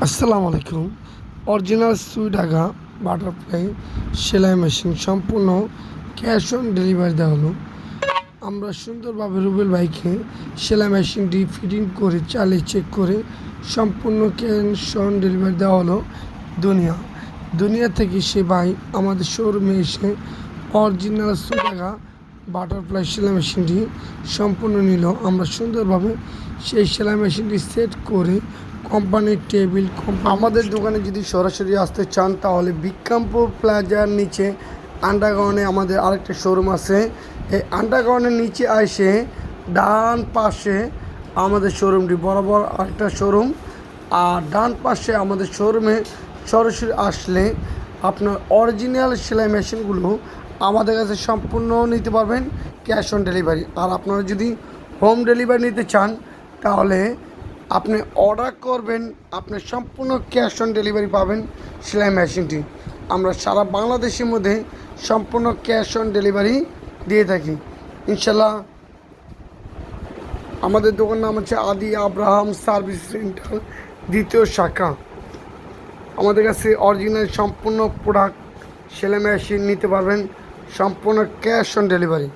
আসসালামু আলাইকুম। অরিজিনাল সুই ঢাকা বাটারফ্লাই সেলাই মেশিন সম্পূর্ণ ক্যাশ অন ডেলিভারি দেওয়া হলো। আমরা সুন্দরভাবে রুবেল ভাইকে সেলাই মেশিনটি ফিটিং করে চালিয়ে চেক করে সম্পূর্ণ ক্যাশ অন ডেলিভারি দেওয়া হলো। দুনিয়া থেকে সে ভাই আমাদের শোরুমে এসে অরিজিনাল সুই ঢাকা বাটারফ্লাই সেলাই মেশিনটি সম্পূর্ণ নিল। আমরা সুন্দরভাবে সেই সেলাই মেশিনটি সেট করে কোম্পানির টেবিল আমাদের দোকানে যদি সরাসরি আসতে চান তাহলে বিক্রমপুর প্লাজার নিচে আন্ডারগ্রাউন্ডে আমাদের আরেকটা শোরুম আছে। এই আন্ডারগ্রাউন্ডের নিচে এসে ডান পাশে আমাদের শোরুমটি বরাবর আরেকটা শোরুম, আর ডান পাশে আমাদের শোরুমে সরাসরি আসলে আপনার অরিজিনাল সেলাই মেশিনগুলো আমাদের কাছে সম্পূর্ণ নিতে পারবেন ক্যাশ অন ডেলিভারি। আর আপনারা যদি হোম ডেলিভারি নিতে চান তাহলে আপনি অর্ডার করবেন, আপনি সম্পূর্ণ ক্যাশ অন ডেলিভারি পাবেন সেলাই মেশিনটি। আমরা সারা বাংলাদেশের মধ্যে সম্পূর্ণ ক্যাশ অন ডেলিভারি দিয়ে থাকি ইনশাল্লাহ। আমাদের দোকান নাম হচ্ছে আদি আব্রাহাম সার্ভিস সেন্টার, দ্বিতীয় শাখা। আমাদের কাছে অরিজিনাল সম্পূর্ণ প্রোডাক্ট সেলাই মেশিন নিতে পারবেন সম্পূর্ণ ক্যাশ অন ডেলিভারি।